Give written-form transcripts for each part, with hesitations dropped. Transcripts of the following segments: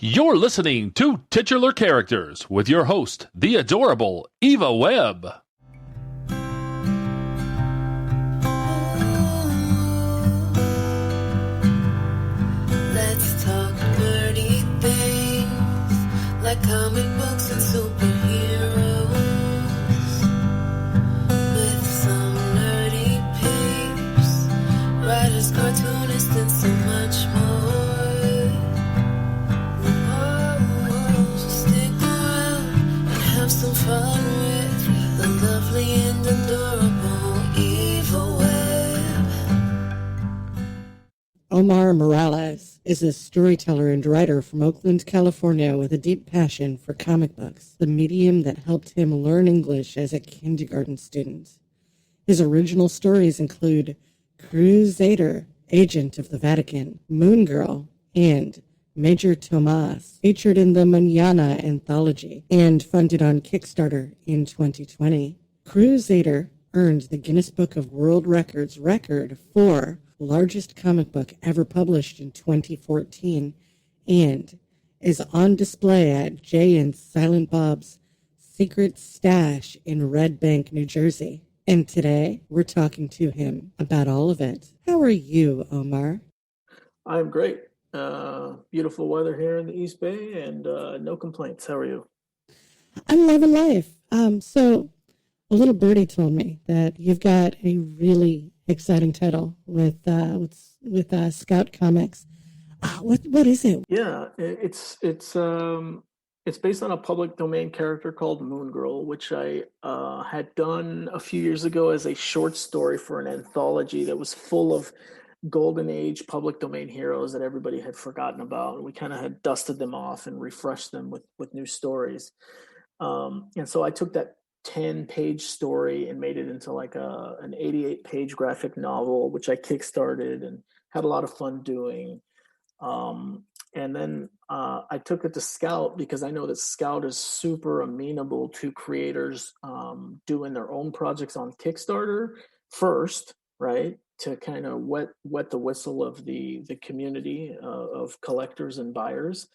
You're listening to Titular Characters with your host, the adorable Eva Webb. Let's talk nerdy things like comic books and superheroes with some nerdy peeps, writers, cartoonists, and so much more. Some fun with the lovely and adorable Eva Webb. Omar Morales is a storyteller and writer from Oakland, California, with a deep passion for comic books, the medium that helped him learn English as a kindergarten student. His original stories include CruZader, Agent of the Vatican, mooon-girl, and Major Thomás, featured in the MAñANA Anthology and funded on Kickstarter in 2020. CruZader earned the Guinness Book of World Records record for largest comic book ever published in 2014 and is on display at Jay and Silent Bob's Secret Stash in Red Bank, New Jersey. And today, we're talking to him about all of it. How are you, Omar? I'm great. Beautiful weather here in the East Bay and no complaints. How are you? I'm loving life. So a little birdie told me that you've got a really exciting title with Scout Comics. What is it? Yeah, it's based on a public domain character called mooon-girl, which I had done a few years ago as a short story for an anthology that was full of golden age public domain heroes that everybody had forgotten about, and we kind of had dusted them off and refreshed them with new stories. And so I took that 10-page story and made it into like an 88-page graphic novel, which I kickstarted and had a lot of fun doing. And then I took it to Scout because I know that Scout is super amenable to creators doing their own projects on Kickstarter first, right? To kind of wet the whistle of the community of collectors and buyers,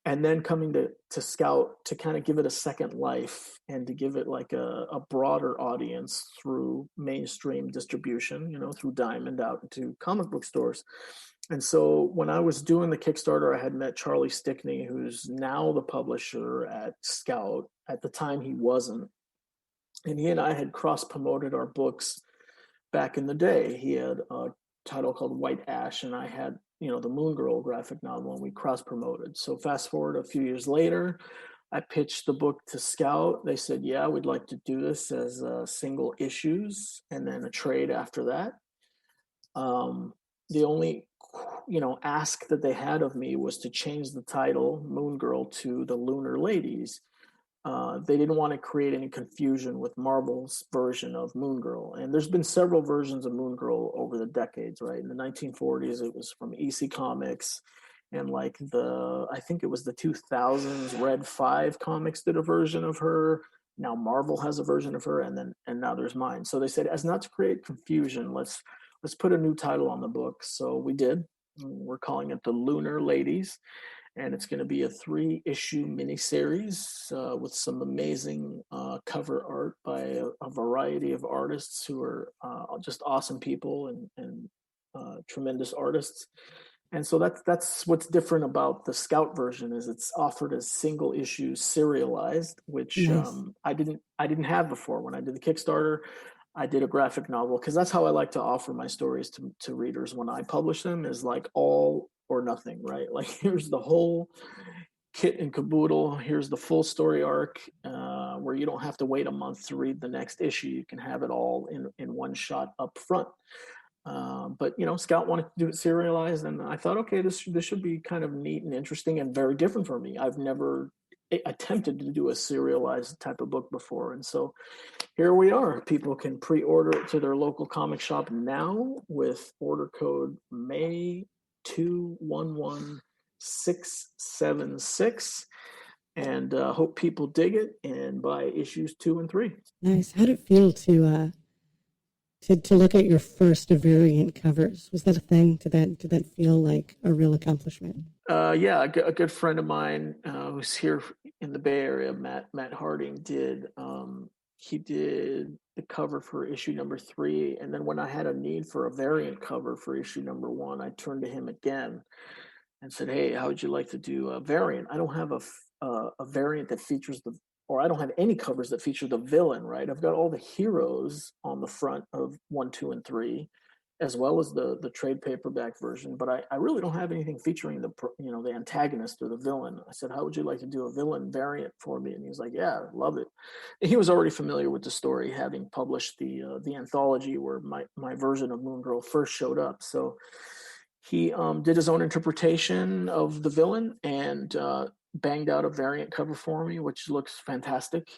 and then coming to Scout to kind of give it a second life and to give it like a broader audience through mainstream distribution, through Diamond out into comic book stores. And so when I was doing the Kickstarter, I had met Charlie Stickney, who's now the publisher at Scout. At the time, he wasn't. And he and I had cross-promoted our books back in the day. He had a title called White Ash, and I had, the mooon-girl graphic novel, and we cross-promoted. So fast forward a few years later, I pitched the book to Scout. They said, yeah, we'd like to do this as single issues and then a trade after that. The only, ask that they had of me was to change the title, mooon-girl, to the lunar-ladies. They didn't want to create any confusion with Marvel's version of mooon-girl. And there's been several versions of mooon-girl over the decades, right? In the 1940s, it was from EC Comics. And like I think it was the 2000s, Red 5 Comics did a version of her. Now Marvel has a version of her, and now there's mine. So they said, as not to create confusion, let's put a new title on the book. So we did. We're calling it the Lunar-Ladies. And it's going to be a 3-issue miniseries with some amazing cover art by a variety of artists who are just awesome people and tremendous artists. And so that's what's different about the Scout version is it's offered as single issue serialized, which nice. I didn't have before. When I did the Kickstarter, I did a graphic novel because that's how I like to offer my stories to readers when I publish them, is like all or nothing, right? Like here's the whole kit and caboodle. Here's the full story arc where you don't have to wait a month to read the next issue. You can have it all in one shot up front. But Scout wanted to do it serialized, and I thought, okay, this should be kind of neat and interesting and very different for me. I've never attempted to do a serialized type of book before, and so here we are. People can pre-order it to their local comic shop now with order code May 211676, and hope people dig it and buy issues 2 and 3. Nice. How'd it feel to To look at your first variant covers? Was that a thing? Did that feel like a real accomplishment? Yeah, a good friend of mine who's here in the Bay Area, Matt Harding, did. He did the cover for issue number 3, and then when I had a need for a variant cover for issue number 1, I turned to him again and said, "Hey, how would you like to do a variant? I don't have a variant that features or I don't have any covers that feature the villain, right? I've got all the heroes on the front of 1, 2, and 3, as well as the trade paperback version, but I really don't have anything featuring the antagonist or the villain." I said, "How would you like to do a villain variant for me?" And he was like, "Yeah, love it." And he was already familiar with the story, having published the anthology where my version of Moon Girl first showed up. So he did his own interpretation of the villain and banged out a variant cover for me, which looks fantastic.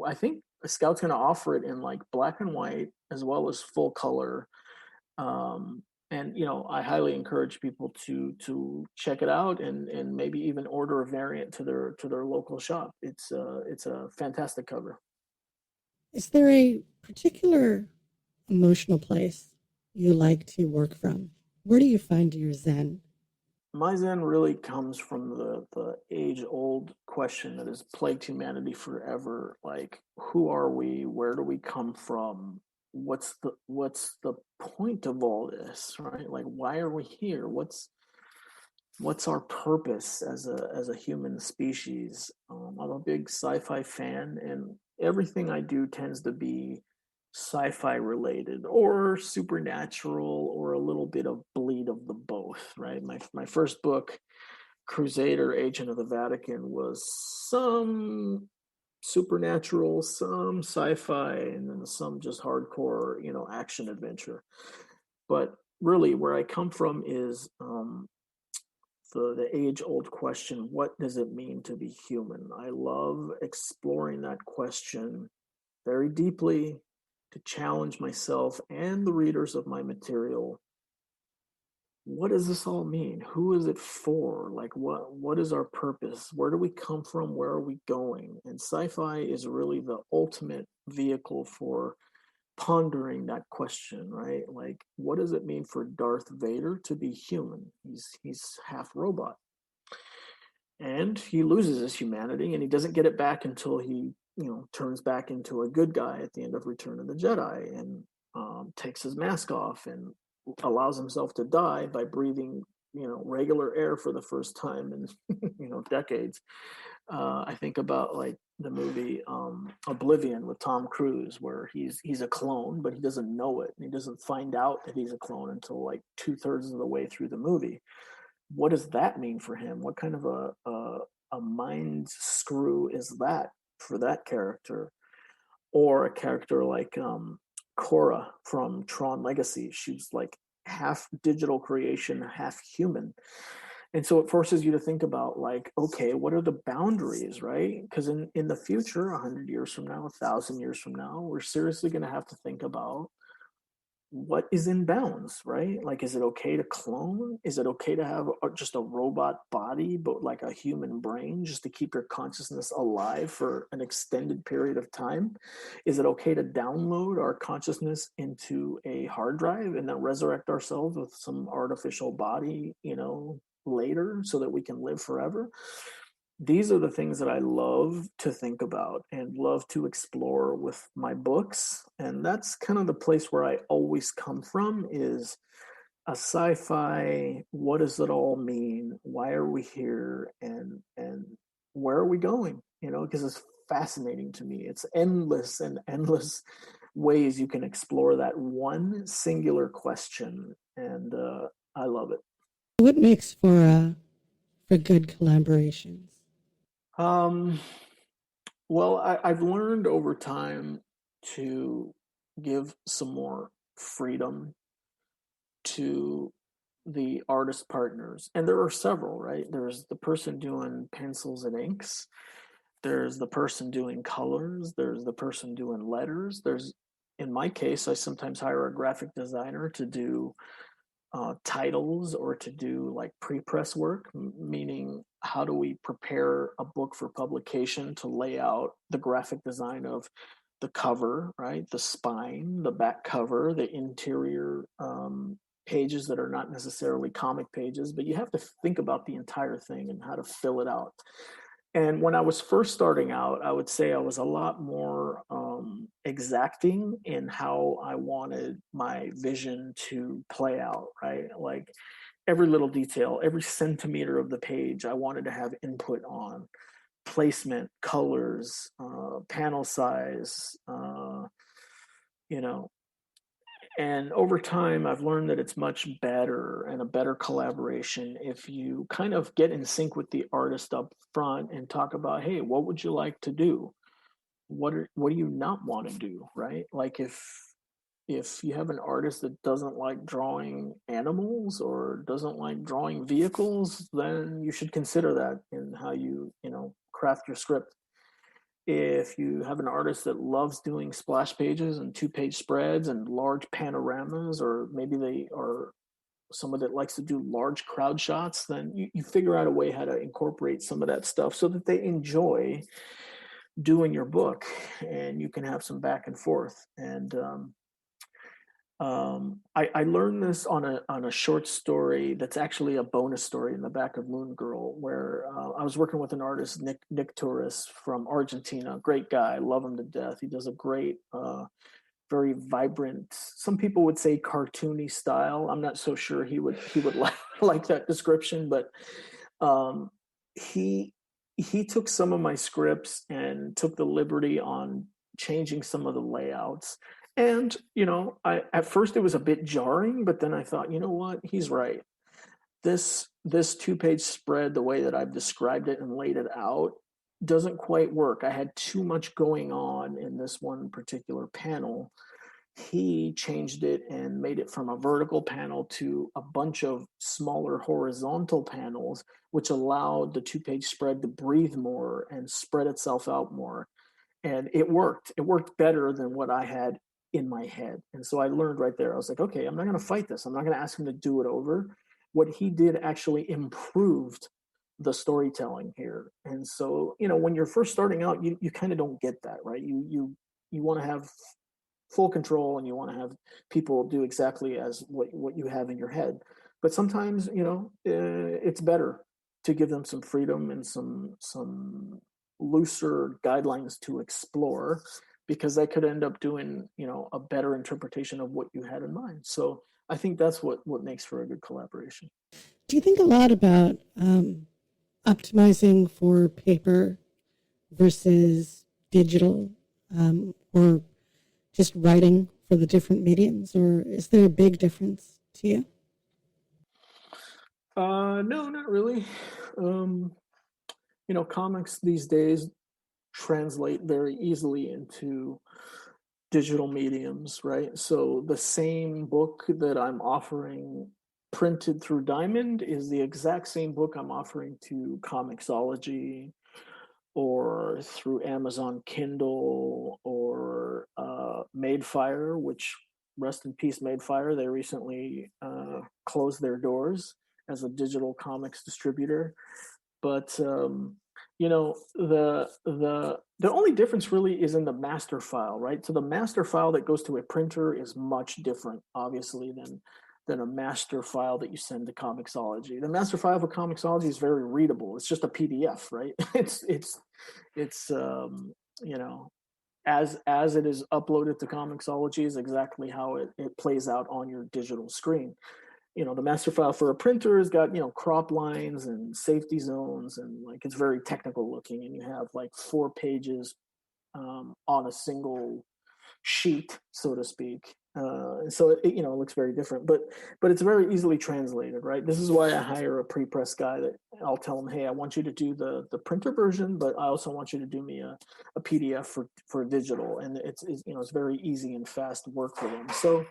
I think Scout's going to offer it in like black and white as well as full color. And I highly encourage people to check it out and maybe even order a variant to their local shop. It's a fantastic cover. Is there a particular emotional place you like to work from? Where do you find your zen? My zen really comes from the age-old question that has plagued humanity forever. Like, who are we? Where do we come from? What's the point of all this, right? Like, why are we here? What's our purpose as a human species? I'm a big sci-fi fan, and everything I do tends to be sci-fi related or supernatural or a little bit of bleed of the both, right? My first book, CruZader, Agent of the Vatican, was some supernatural, some sci-fi, and then some just hardcore, action adventure. But really, where I come from is the age-old question: what does it mean to be human? I love exploring that question very deeply, to challenge myself and the readers of my material. What does this all mean? Who is it for? Like, what is our purpose? Where do we come from? Where are we going? And sci-fi is really the ultimate vehicle for pondering that question, right? Like, what does it mean for Darth Vader to be human? He's half robot, and he loses his humanity, and he doesn't get it back until he turns back into a good guy at the end of Return of the Jedi, and takes his mask off and allows himself to die by breathing regular air for the first time in decades. I think about like the movie Oblivion with Tom Cruise, where he's a clone, but he doesn't know it, and he doesn't find out that he's a clone until like 2/3 of the way through the movie. What does that mean for him? What kind of a mind screw is that for that character? Or a character like Korra from Tron Legacy. She's like half digital creation, half human. And so it forces you to think about like, okay, what are the boundaries, right? Because in the future, 100 years from now, 1,000 years from now, we're seriously going to have to think about what is in bounds, right? Like, is it okay to clone? Is it okay to have just a robot body, but like a human brain, just to keep your consciousness alive for an extended period of time? Is it okay to download our consciousness into a hard drive and then resurrect ourselves with some artificial body, later, so that we can live forever? These are the things that I love to think about and love to explore with my books. And that's kind of the place where I always come from, is a sci-fi, what does it all mean? Why are we here? And where are we going? Because it's fascinating to me. It's endless and endless ways you can explore that one singular question. And I love it. What makes for good collaborations? Well, I've learned over time to give some more freedom to the artist partners. And there are several, right? There's the person doing pencils and inks. There's the person doing colors. There's the person doing letters. In my case, I sometimes hire a graphic designer to do titles or to do like pre-press work, meaning how do we prepare a book for publication, to lay out the graphic design of the cover, right? The spine, the back cover, the interior pages that are not necessarily comic pages, but you have to think about the entire thing and how to fill it out. And when I was first starting out, I would say I was a lot more exacting in how I wanted my vision to play out, right? Like every little detail, every centimeter of the page, I wanted to have input on placement, colors, panel size, you know. And over time, I've learned that it's much better and a better collaboration if you kind of get in sync with the artist up front and talk about, hey, what would you like to do? What do you not want to do, right? Like if you have an artist that doesn't like drawing animals or doesn't like drawing vehicles, then you should consider that in how you know, craft your script. If you have an artist that loves doing splash pages and 2-page spreads and large panoramas, or maybe they are someone that likes to do large crowd shots, then you figure out a way how to incorporate some of that stuff so that they enjoy doing your book and you can have some back and forth. And I learned this on a short story that's actually a bonus story in the back of mooon-girl, where I was working with an artist, Nick Torres from Argentina. Great guy, love him to death. He does a great, very vibrant. Some people would say cartoony style. I'm not so sure he would like that description, but he took some of my scripts and took the liberty on changing some of the layouts. And, you know, at first it was a bit jarring, but then I thought, you know what, he's right. This 2-page spread, the way that I've described it and laid it out, doesn't quite work. I had too much going on in this one particular panel. He changed it and made it from a vertical panel to a bunch of smaller horizontal panels, which allowed the 2-page spread to breathe more and spread itself out more. And it worked. It worked better than what I had in my head. And so I learned right there. I was like, okay, I'm not going to fight this. I'm not going to ask him to do it over. What he did actually improved the storytelling here. And so, you know, when you're first starting out, you kind of don't get that, right? You want to have full control and you want to have people do exactly as what you have in your head. But sometimes, you know, it's better to give them some freedom and some looser guidelines to explore, because they could end up doing, you know, a better interpretation of what you had in mind. So I think that's what makes for a good collaboration. Do you think a lot about optimizing for paper versus digital, or just writing for the different mediums, or is there a big difference to you? No, not really. You know, comics these days translate very easily into digital mediums, right? So the same book that I'm offering printed through Diamond is the exact same book I'm offering to Comixology or through Amazon Kindle or Madefire, which, rest in peace, Madefire. They recently closed their doors as a digital comics distributor. But you know, the only difference really is in the master file, right? So the master file that goes to a printer is much different, obviously, than a master file that you send to Comixology. The master file for Comixology is very readable. It's just a PDF, right? It's you know, as it is uploaded to Comixology is exactly how it plays out on your digital screen. You know, the master file for a printer has got, you know, crop lines and safety zones, and like it's very technical looking, and you have like 4 pages on a single sheet, so to speak. So it, you know, it looks very different, but it's very easily translated, right? This is why I hire a pre-press guy that I'll tell him, hey, I want you to do the printer version, but I also want you to do me a PDF for digital, and it's you know, it's very easy and fast work for them. So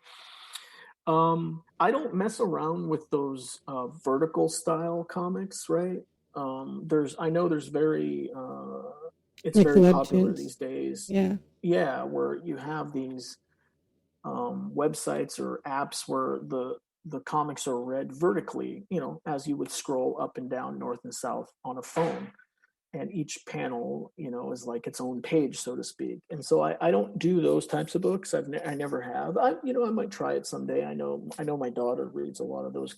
I don't mess around with those vertical style comics, right? I know there's very it's Like very popular webtoons? these days. Yeah. Yeah, where you have these websites or apps where the comics are read vertically, you know, as you would scroll up and down, north and south on a phone. and each panel, is like its own page, so to speak. And so I don't do those types of books. I never have. I might try it someday. I know my daughter reads a lot of those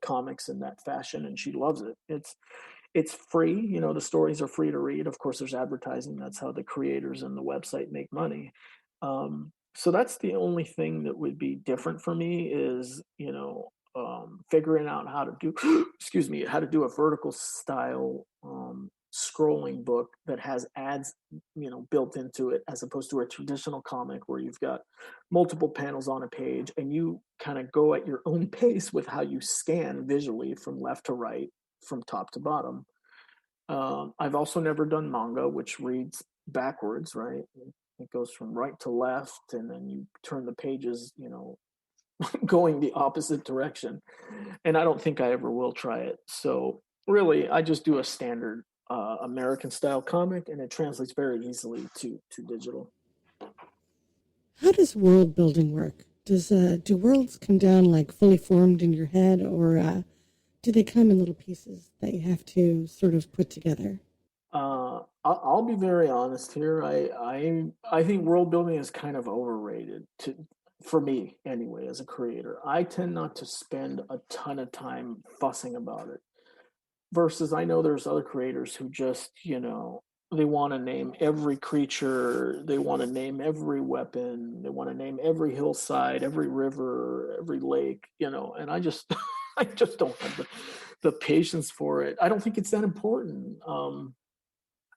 comics in that fashion, and she loves it. It's free. The stories are free to read. Of course, there's advertising. That's how the creators and the website make money. So that's the only thing that would be different for me is, figuring out how to do, how to do a vertical style scrolling book that has ads, built into it, as opposed to a traditional comic where you've got multiple panels on a page and you kind of go at your own pace with how you scan visually from left to right, from top to bottom. I've also never done manga, which reads backwards, right? It goes from right to left, and then you turn the pages, going the opposite direction. And I don't think I ever will try it. So really, I just do a standard American style comic, and it translates very easily to digital. How does world building work? Do worlds come down like fully formed in your head, or do they come in little pieces that you have to sort of put together? I'll be very honest here. I think world building is kind of overrated for me anyway, as a creator. I tend not to spend a ton of time fussing about it. Versus I know there's other creators who just, they want to name every creature, they want to name every weapon, they want to name every hillside, every river, every lake, and I just I just don't have the patience for it. I don't think it's that important.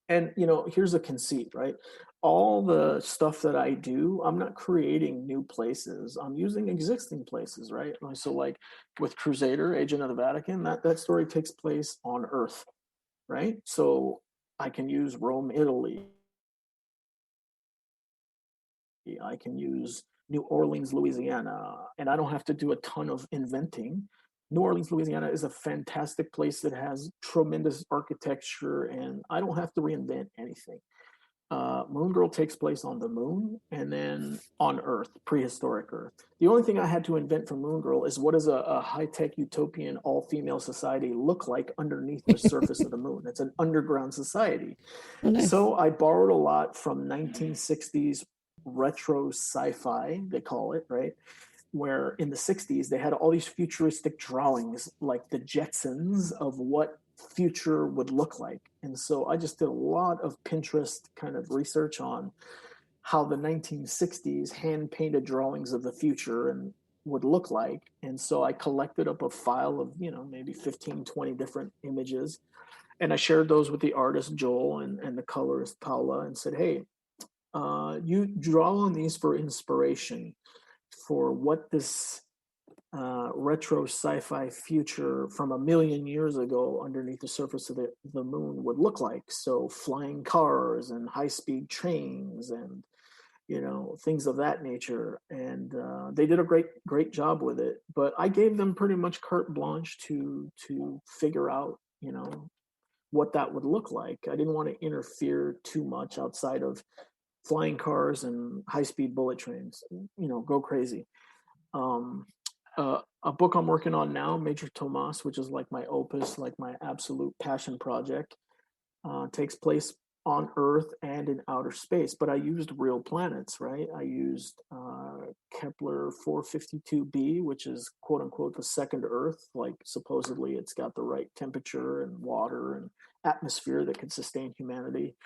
And here's a conceit, right? All the stuff that I do, I'm not creating new places. I'm using existing places, right? So like with CruZader, Agent of the Vatican, that story takes place on Earth, right? So I can use Rome, Italy. I can use New Orleans, Louisiana, and I don't have to do a ton of inventing. New Orleans, Louisiana is a fantastic place that has tremendous architecture, and I don't have to reinvent anything. Moon-girl takes place on the moon and then on Earth, prehistoric Earth. The only thing I had to invent for Moon-girl is what does a high-tech utopian all-female society look like underneath the surface of the moon? It's an underground society. Oh, nice. So I borrowed a lot from 1960s retro sci-fi, they call it, right? Where in the 60s they had all these futuristic drawings like the Jetsons of what future would look like. And so I just did a lot of Pinterest kind of research on how the 1960s hand painted drawings of the future and would look like. And so I collected up a file of, maybe 15, 20 different images. And I shared those with the artist Joel and the colorist Paula and said, hey, you draw on these for inspiration for what this retro sci-fi future from a million years ago underneath the surface of the moon would look like. So flying cars and high-speed trains and things of that nature. And they did a great job with it. But I gave them pretty much carte blanche to figure out what that would look like. I didn't want to interfere too much outside of flying cars and high-speed bullet trains, go crazy. A book I'm working on now, Major Thomás, which is like my opus, like my absolute passion project, takes place on Earth and in outer space. But I used real planets, right? I used Kepler 452b, which is quote unquote the second Earth. Like supposedly it's got the right temperature and water and atmosphere that could sustain humanity.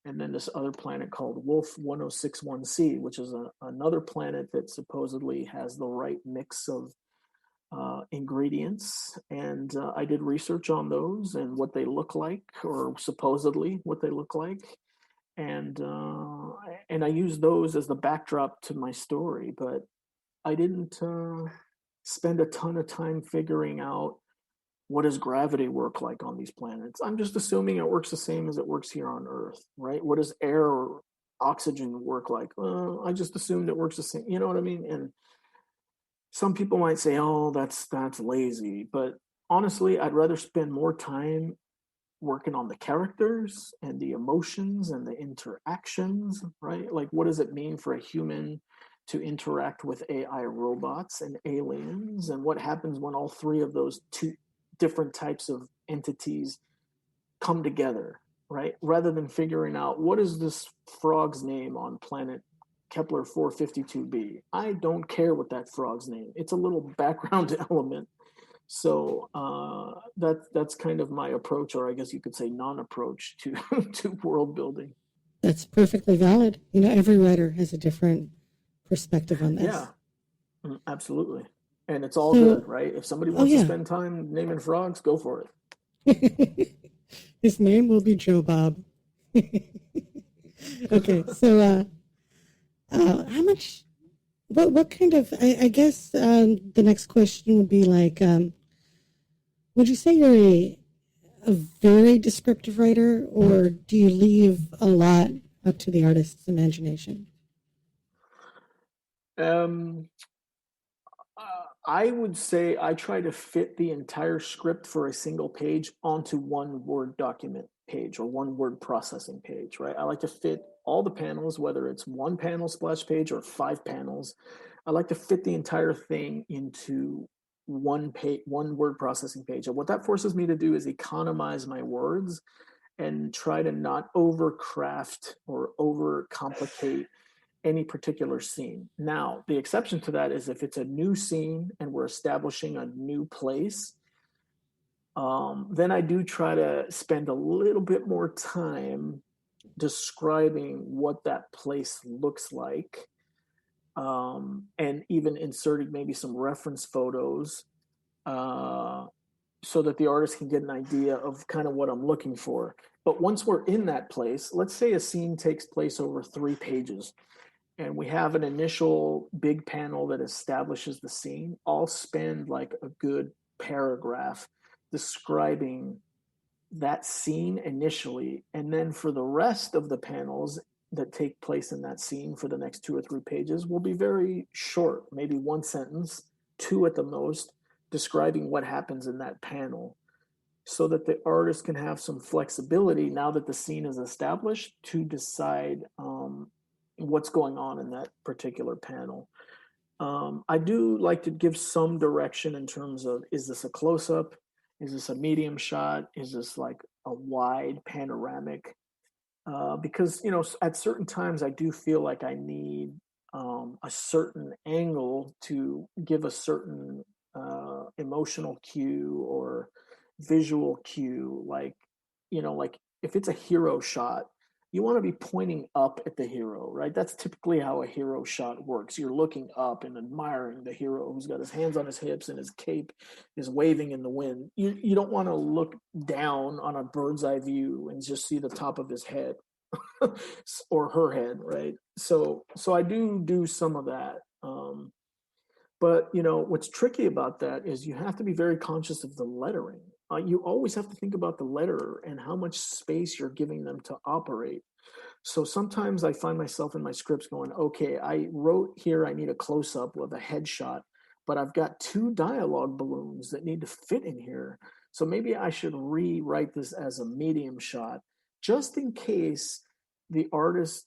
And then this other planet called Wolf 1061c, which is another planet that supposedly has the right mix of ingredients. And I did research on those and what they look like, or supposedly what they look like. And I used those as the backdrop to my story, but I didn't spend a ton of time figuring out what does gravity work like on these planets. I'm just assuming it works the same as it works here on Earth, right? What does air or oxygen work like? I just assumed it works the same. You know what I mean? And some people might say, "Oh, that's lazy," but honestly, I'd rather spend more time working on the characters and the emotions and the interactions, right? Like, what does it mean for a human to interact with AI robots and aliens, and what happens when all three of those two different types of entities come together, right? Rather than figuring out what is this frog's name on planet Kepler 452b. I don't care what that frog's name. It's a little background element. So that's kind of my approach, or I guess you could say non-approach to to world building. That's perfectly valid. Every writer has a different perspective on this. Yeah, absolutely. And it's all So, good, right? If somebody wants to yeah. spend time naming frogs, go for it. His name will be Joe Bob. Okay, so how much? What kind of? I guess the next question would be like, would you say you're a very descriptive writer, or do you leave a lot up to the artist's imagination? I would say I try to fit the entire script for a single page onto one Word document page or one word processing page, right? I like to fit all the panels, whether it's one panel splash page or 5 panels. I like to fit the entire thing into one page, one word processing page. And what that forces me to do is economize my words and try to not overcraft or overcomplicate any particular scene. Now, the exception to that is if it's a new scene and we're establishing a new place, then I do try to spend a little bit more time describing what that place looks like, and even inserting maybe some reference photos, so that the artist can get an idea of kind of what I'm looking for. But once we're in that place, let's say a scene takes place over 3 pages, and we have an initial big panel that establishes the scene. I'll spend like a good paragraph describing that scene initially. And then for the rest of the panels that take place in that scene for the next 2 or 3 pages will be very short, maybe 1 sentence, 2 at the most, describing what happens in that panel, so that the artist can have some flexibility now that the scene is established to decide what's going on in that particular panel. I do like to give some direction in terms of, is this a close-up? Is this a medium shot? Is this like a wide panoramic? Because, at certain times I do feel like I need a certain angle to give a certain emotional cue or visual cue. Like if it's a hero shot, you want to be pointing up at the hero, right? That's typically how a hero shot works. You're looking up and admiring the hero who's got his hands on his hips and his cape is waving in the wind. You don't want to look down on a bird's eye view and just see the top of his head or her head, right? So I do some of that. But what's tricky about that is you have to be very conscious of the lettering. You always have to think about the letterer and how much space you're giving them to operate. So sometimes I find myself in my scripts going, okay, I wrote here I need a close-up with a headshot, but I've got 2 dialogue balloons that need to fit in here. So maybe I should rewrite this as a medium shot, just in case the artist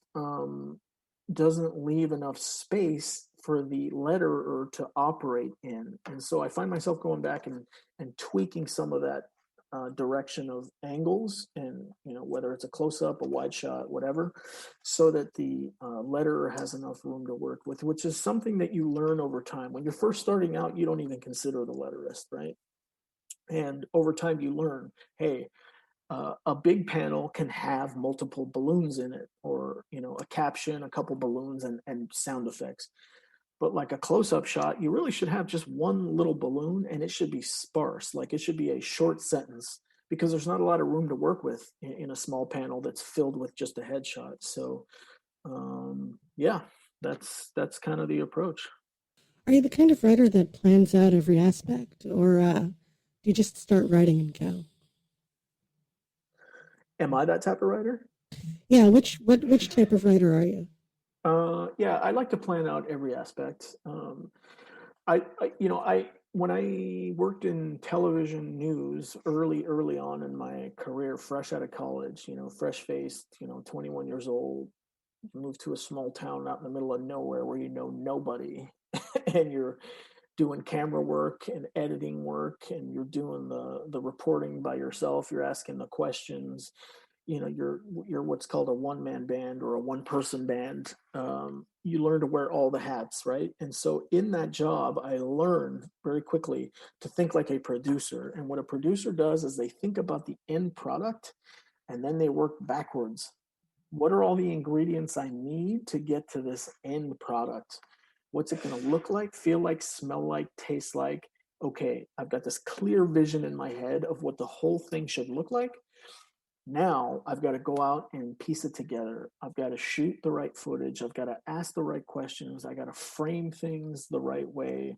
doesn't leave enough space for the letterer to operate in. And so I find myself going back and tweaking some of that direction of angles, and whether it's a close-up, a wide shot, whatever, so that the letterer has enough room to work with, which is something that you learn over time. When you're first starting out, you don't even consider the letterist, right? And over time you learn, hey, a big panel can have multiple balloons in it, or a caption, a couple balloons, and sound effects. But like a close-up shot, you really should have just one little balloon, and it should be sparse. Like it should be a short sentence, because there's not a lot of room to work with in a small panel that's filled with just a headshot. So yeah, that's kind of the approach. Are you the kind of writer that plans out every aspect, or do you just start writing and go? Am I that type of writer? Yeah, which type of writer are you? Yeah, I like to plan out every aspect. I when I worked in television news early on in my career, fresh out of college, fresh faced, 21 years old, moved to a small town out in the middle of nowhere where you know nobody, and you're doing camera work and editing work, and you're doing the reporting by yourself. You're asking the questions. you're what's called a one-man band or a one-person band. You learn to wear all the hats, right? And so in that job, I learned very quickly to think like a producer. And what a producer does is they think about the end product and then they work backwards. What are all the ingredients I need to get to this end product? What's it going to look like, feel like, smell like, taste like? Okay, I've got this clear vision in my head of what the whole thing should look like. Now I've got to go out and piece it together. I've got to shoot the right footage. I've got to ask the right questions. I got to frame things the right way.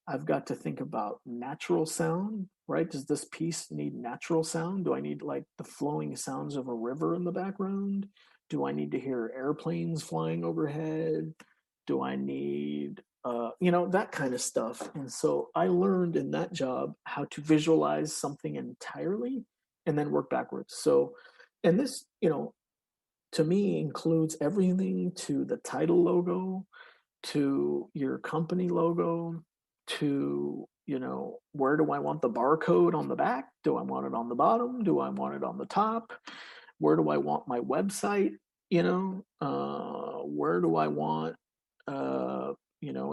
I've got to think about natural sound, right? Does this piece need natural sound? Do I need like the flowing sounds of a river in the background? Do I need to hear airplanes flying overhead? Do I need, that kind of stuff? And so I learned in that job how to visualize something entirely and then work backwards. So, and this, to me includes everything to the title logo, to your company logo, to, where do I want the barcode on the back? Do I want it on the bottom? Do I want it on the top? Where do I want my website? Where do I want,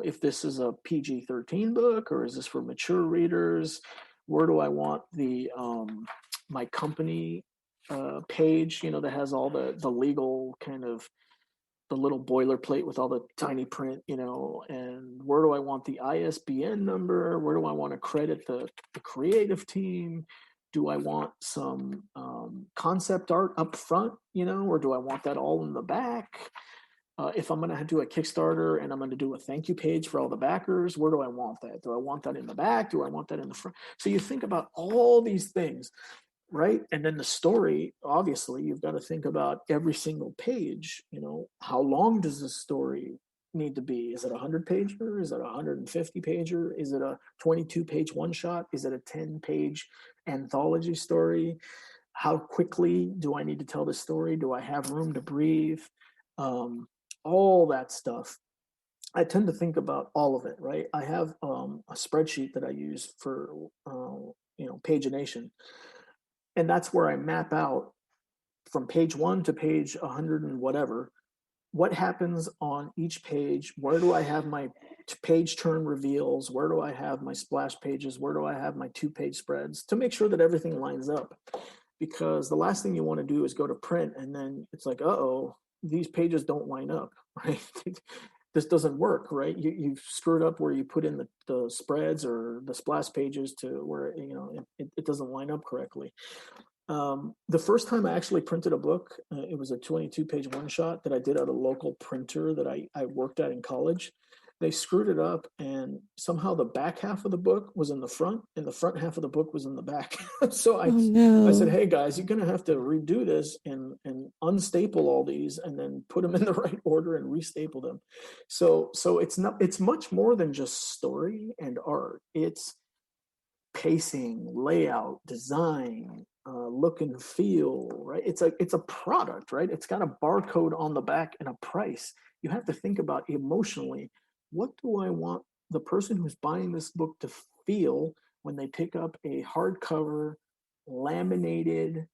if this is a PG-13 book or is this for mature readers? Where do I want the my company page, that has all the legal kind of the little boilerplate with all the tiny print, and where do I want the ISBN number? Where do I want to credit the creative team? Do I want some concept art up front, or do I want that all in the back? If I'm going to do a Kickstarter and I'm going to do a thank you page for all the backers, where do I want that? Do I want that in the back? Do I want that in the front? So you think about all these things, right? And then the story, obviously, you've got to think about every single page. How long does the story need to be? Is it a 100-pager? Is it a 150-pager? Is it a 22-page one-shot? Is it a 10-page anthology story? How quickly do I need to tell the story? Do I have room to breathe? All that stuff. I tend to think about all of it, right? I have a spreadsheet that I use for, pagination. And that's where I map out from page 1 to page 100 and whatever, what happens on each page. Where do I have my page turn reveals? Where do I have my splash pages? Where do I have my 2-page spreads, to make sure that everything lines up? Because the last thing you want to do is go to print and then it's like, uh-oh, these pages don't line up, right? This doesn't work, right? You've screwed up where you put in the spreads or the splash pages to where, it doesn't line up correctly. The first time I actually printed a book, it was a 22-page one-shot that I did at a local printer that I worked at in college. They screwed it up, and somehow the back half of the book was in the front, and the front half of the book was in the back. So I said, hey, guys, you're going to have to redo this and unstaple all these and then put them in the right order and restaple them. So it's much more than just story and art. It's pacing, layout, design, look and feel, right? It's a product, right? It's got a barcode on the back and a price. You have to think about emotionally, what do I want the person who's buying this book to feel when they pick up a hardcover laminated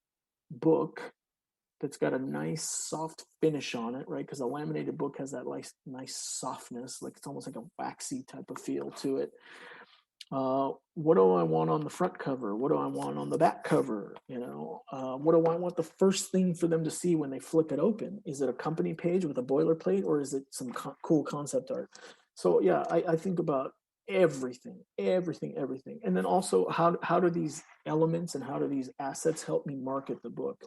book that's got a nice soft finish on it, right? Because a laminated book has that nice softness, like it's almost like a waxy type of feel to it. What do I want on the front cover? What do I want on the back cover? What do I want the first thing for them to see when they flip it open? Is it a company page with a boilerplate, or is it some cool concept art? So yeah, I think about everything. And then also how do these elements and how do these assets help me market the book?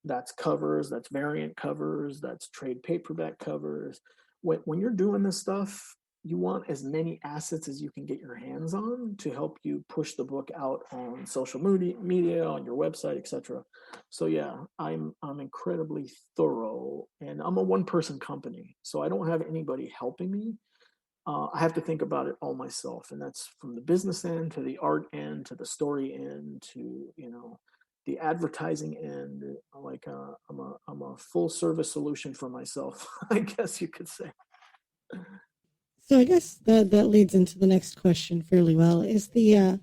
That's covers, that's variant covers, that's trade paperback covers. When you're doing this stuff, you want as many assets as you can get your hands on to help you push the book out on social media, on your website, etc. So yeah, I'm incredibly thorough, and I'm a one-person company, so I don't have anybody helping me. I have to think about it all myself, and that's from the business end to the art end to the story end to the advertising end. Like I'm a full service solution for myself, I guess you could say. So I guess that leads into the next question fairly well. Is the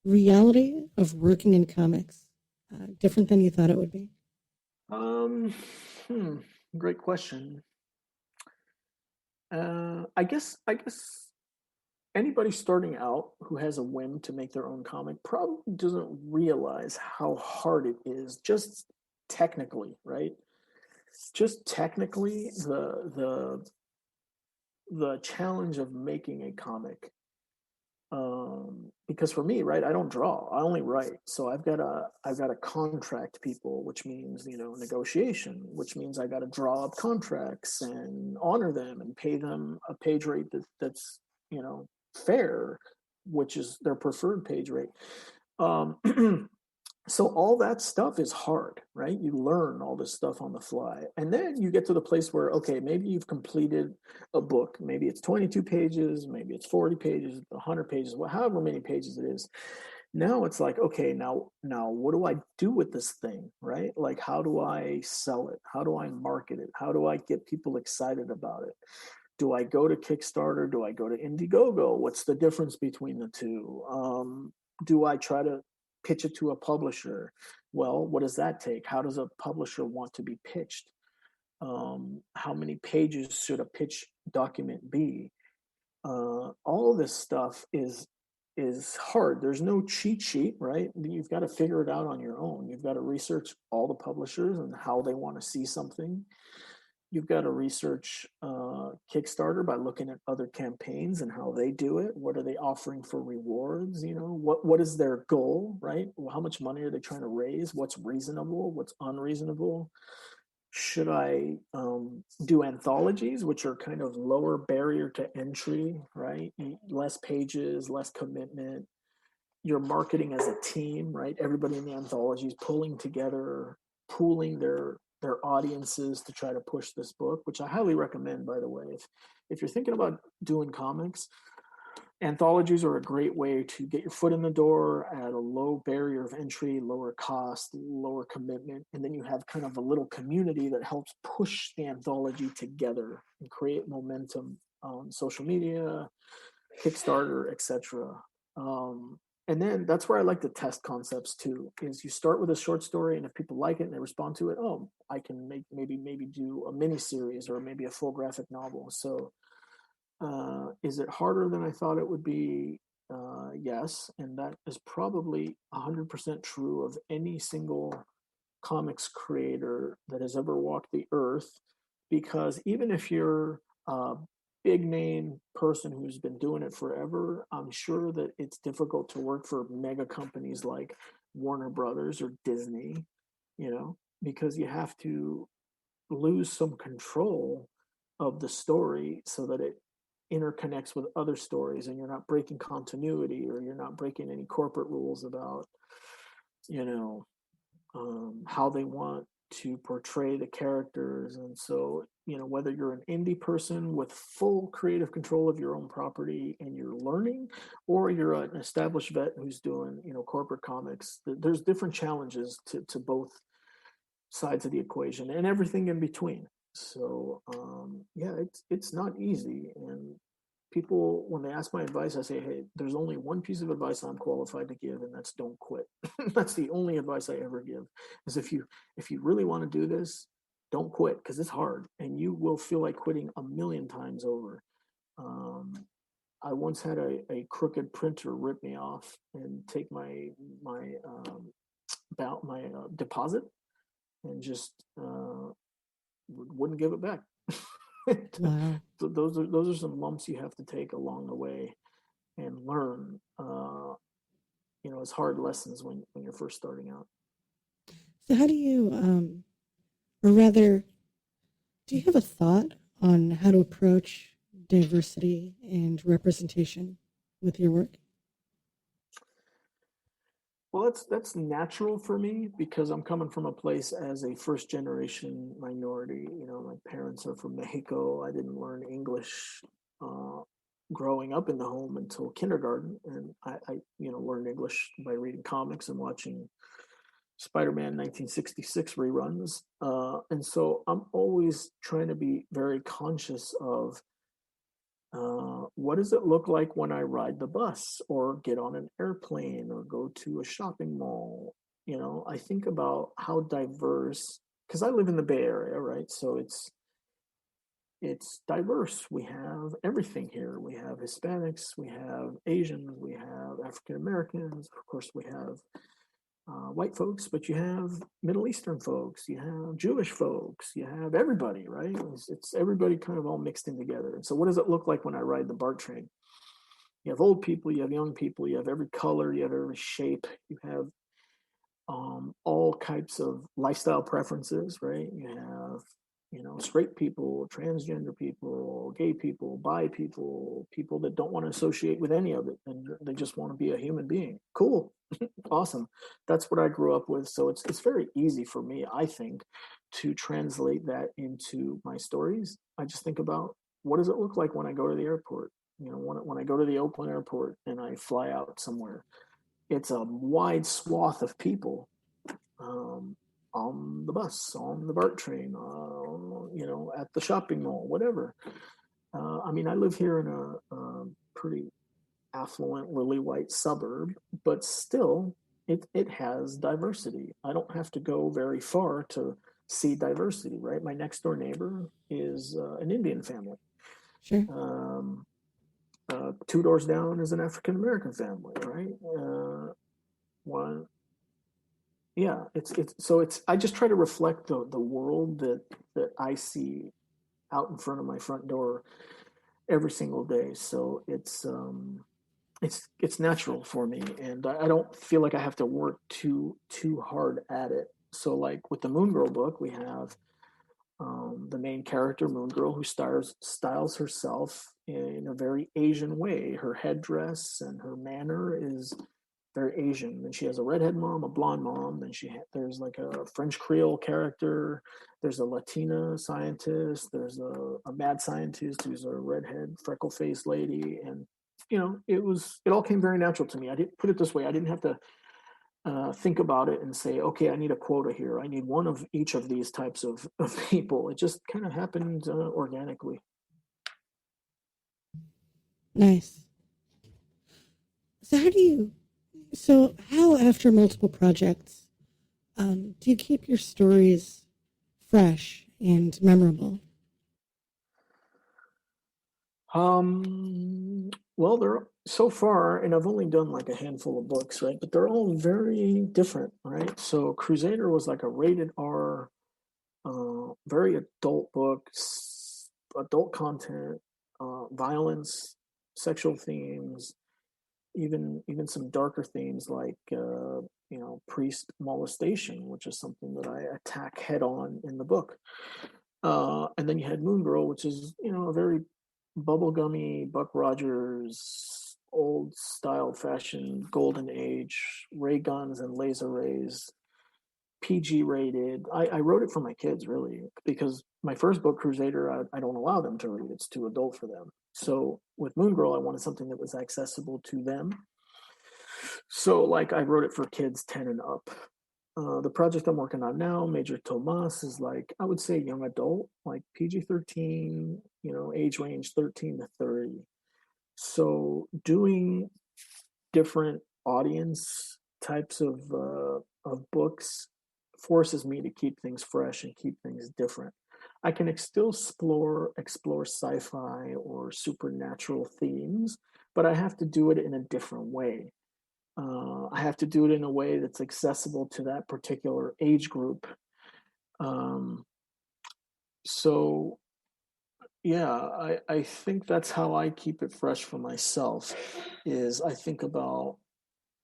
reality of working in comics different than you thought it would be? Um, hmm, Great question. I guess anybody starting out who has a whim to make their own comic probably doesn't realize how hard it is, just technically, right? Just technically, the challenge of making a comic. Because for me, right, I don't draw, I only write. So I've got to contract people, which means, negotiation, which means I got to draw up contracts and honor them and pay them a page rate that's fair, which is their preferred page rate. um so all that stuff is hard, right? You learn all this stuff on the fly, and then you get to the place where, okay, maybe you've completed a book. Maybe it's 22 pages, maybe it's 40 pages, 100 pages, however many pages it is. Now it's like, okay, now what do I do with this thing, right? Like, how do I sell it? How do I market it? How do I get people excited about it? Do I go to Kickstarter? Do I go to Indiegogo? What's the difference between the two? Do I try to pitch it to a publisher? Well, what does that take? How does a publisher want to be pitched? How many pages should a pitch document be? All of this stuff is hard. There's no cheat sheet, right? You've got to figure it out on your own. You've got to research all the publishers and how they want to see something. You've got to research Kickstarter by looking at other campaigns and how they do it. What are they offering for rewards? What is their goal, right? How much money are they trying to raise? What's reasonable? What's unreasonable? Should I do anthologies, which are kind of lower barrier to entry, right? Less pages, less commitment. You're marketing as a team, right? Everybody in the anthology is pulling together, pooling their audiences to try to push this book, which I highly recommend, by the way. If you're thinking about doing comics, anthologies are a great way to get your foot in the door at a low barrier of entry, lower cost, lower commitment, and then you have kind of a little community that helps push the anthology together and create momentum on social media, Kickstarter, etc. And then that's where I like to test concepts too. Is you start with a short story, and if people like it and they respond to it, oh, I can maybe do a mini series or maybe a full graphic novel. So, is it harder than I thought it would be? Yes, and that is probably 100% true of any single comics creator that has ever walked the earth. Because even if you're a big name person who's been doing it forever, I'm sure that it's difficult to work for mega companies like Warner Brothers or Disney, because you have to lose some control of the story so that it interconnects with other stories, and you're not breaking continuity, or you're not breaking any corporate rules about you know how they want to portray the characters. And so, whether you're an indie person with full creative control of your own property and you're learning, or you're an established vet who's doing, corporate comics, there's different challenges to both sides of the equation and everything in between. So, yeah, it's not easy. And people, when they ask my advice, I say, hey, there's only one piece of advice I'm qualified to give, and that's don't quit. That's the only advice I ever give. Is if you really want to do this, don't quit, because it's hard and you will feel like quitting a million times over. um, I once had a crooked printer rip me off and take my about my deposit, and just wouldn't give it back. Wow. Those are some lumps you have to take along the way and learn. It's hard lessons when you're first starting out. So how do you, or rather, do you have a thought on how to approach diversity and representation with your work? Well, that's natural for me, because I'm coming from a place as a first generation minority. My parents are from Mexico. I didn't learn English uh, growing up in the home until kindergarten, and I learned English by reading comics and watching Spider-Man 1966 reruns. And so I'm always trying to be very conscious of what does it look like when I ride the bus or get on an airplane or go to a shopping mall. I think about how diverse because I live in the Bay Area, right? So it's diverse. We have everything here. We have Hispanics, we have Asians, we have African Americans. Of course, we have white folks, but you have Middle Eastern folks, you have Jewish folks, you have everybody, right? It's everybody kind of all mixed in together. And so, what does it look like when I ride the BART train? You have old people, you have young people, you have every color, you have every shape, you have all types of lifestyle preferences, right? You have, straight people, transgender people, gay people, bi people, people that don't want to associate with any of it, and they just want to be a human being. Cool, awesome. That's what I grew up with. So it's very easy for me, I think, to translate that into my stories. I just think about, what does it look like when I go to the airport? When I go to the Oakland airport and I fly out somewhere, it's a wide swath of people on the bus, on the BART train, at the shopping mall, whatever. I mean, I live here in a pretty affluent, lily white suburb, but still, it has diversity. I don't have to go very far to see diversity, right? My next door neighbor is an Indian family. Sure. Two doors down is an African American family, right? One, yeah. It's. I just try to reflect the world that I see out in front of my front door every single day. So it's natural for me, and I don't feel like I have to work too hard at it. So, like with the Moon-Girl book, we have the main character, Moon-Girl, who styles herself in a very Asian way. Her headdress and her manner is very Asian. And she has a redhead mom, a blonde mom. Then there's like a French Creole character. There's a Latina scientist. There's a mad scientist who's a redhead, freckle-faced lady. And it all came very natural to me. I didn't put it this way. I didn't have to think about it and say, okay, I need a quota here. I need one of each of these types of people. It just kind of happened organically. Nice. So how after multiple projects, do you keep your stories fresh and memorable? Well, they're so far, and I've only done like a handful of books, right? But they're all very different, right? So CruZader was like a rated R, very adult book, adult content, violence, sexual themes, even some darker themes like priest molestation, which is something that I attack head on in the book. And then you had Moon-Girl, which is a very bubblegummy Buck Rogers, old style fashion, golden age, ray guns and laser rays, PG rated. I wrote it for my kids, really, because my first book, CruZader, I don't allow them to read. It's too adult for them. So with Moon-Girl, I wanted something that was accessible to them. So, like, I wrote it for kids 10 and up. The project I'm working on now, Major Thomás, is like, I would say young adult, like PG-13, age range 13 to 30. So doing different audience types of books forces me to keep things fresh and keep things different. I can still explore sci-fi or supernatural themes, but I have to do it in a different way. I have to do it in a way that's accessible to that particular age group. So yeah, I think that's how I keep it fresh for myself, is I think about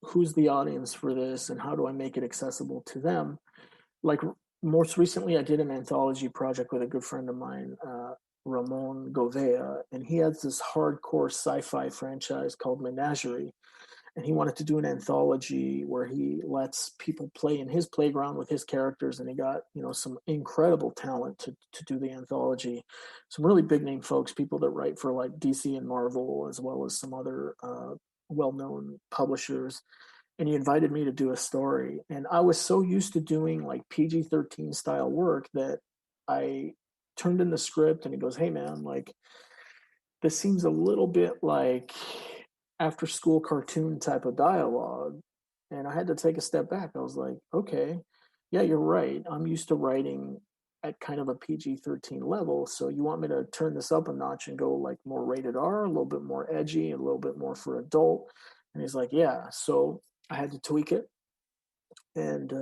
who's the audience for this and how do I make it accessible to them. Like most recently, I did an anthology project with a good friend of mine, Ramon Govea, and he has this hardcore sci-fi franchise called Menagerie. And he wanted to do an anthology where he lets people play in his playground with his characters, and he got some incredible talent to do the anthology. Some really big name folks, people that write for like DC and Marvel, as well as some other well-known publishers. And he invited me to do a story, and I was so used to doing like PG-13 style work that I turned in the script, and he goes, "Hey man, like this seems a little bit like after school cartoon type of dialogue." And I had to take a step back. I was like, okay, yeah, you're right. I'm used to writing at kind of a PG-13 level. So you want me to turn this up a notch and go like more rated R, a little bit more edgy, a little bit more for adult? And he's like, yeah. So I had to tweak it and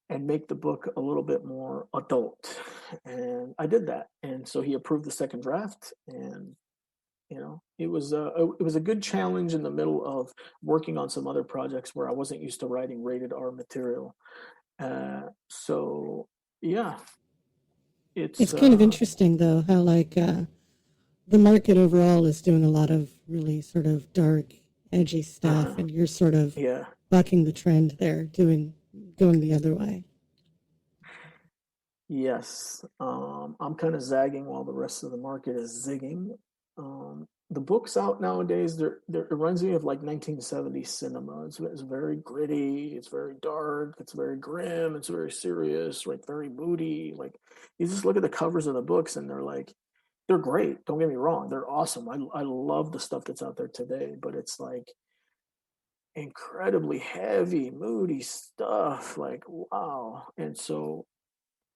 make the book a little bit more adult. And I did that. And so he approved the second draft, and it was a good challenge in the middle of working on some other projects where I wasn't used to writing rated R material. So yeah, It's it's kind of interesting, though, how like the market overall is doing a lot of really sort of dark, edgy stuff, and you're sort of yeah. bucking the trend there, going the other way. Yes, I'm kind of zagging while the rest of the market is zigging. The books out nowadays, it reminds me of like 1970s cinema. It's very gritty, it's very dark, it's very grim, it's very serious, like very moody. Like you just look at the covers of the books and they're great. Don't get me wrong, they're awesome. I love the stuff that's out there today, but it's like incredibly heavy, moody stuff. Like wow, and so.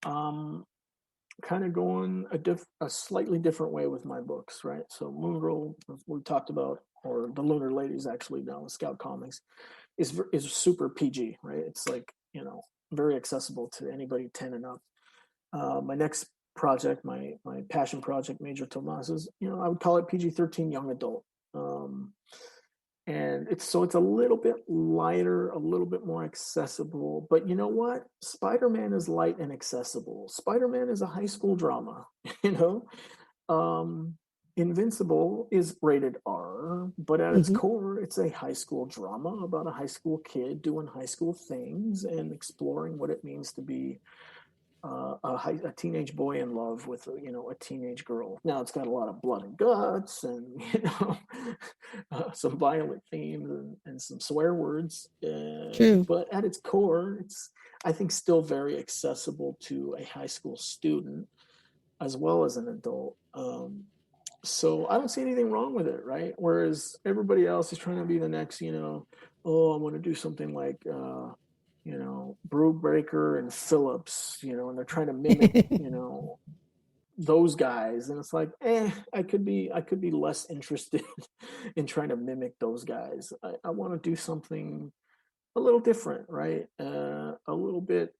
Um, Kind of going a slightly different way with my books, right? So mooon-girl, we talked about, or the lunar-ladies actually now, Scout Comics, is super PG, right? It's like very accessible to anybody 10 and up. My next project, my passion project, Major Thomás, is I would call it PG-13 young adult. And it's a little bit lighter, a little bit more accessible. But you know what? Spider-Man is light and accessible. Spider-Man is a high school drama, you know. Invincible is rated R, but at its core, it's a high school drama about a high school kid doing high school things and exploring what it means to be a teenage boy in love with a teenage girl. Now it's got a lot of blood and guts and some violent themes and some swear words. True. But at its core, it's I think still very accessible to a high school student as well as an adult. So I don't see anything wrong with it, right? Whereas everybody else is trying to be the next, oh, I want to do something like Brubaker and Phillips, and they're trying to mimic, those guys. And it's like, I could be less interested in trying to mimic those guys. I want to do something a little different, right? A little bit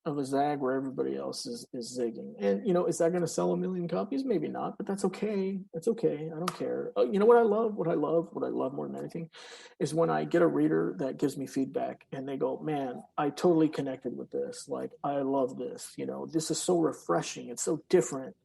of a zag where everybody else is zigging. And is that going to sell 1 million copies? Maybe not, but that's okay. That's okay. I don't care. You know what I love more than anything is when I get a reader that gives me feedback and they go, man, I totally connected with this. Like, I love this. This is so refreshing. It's so different.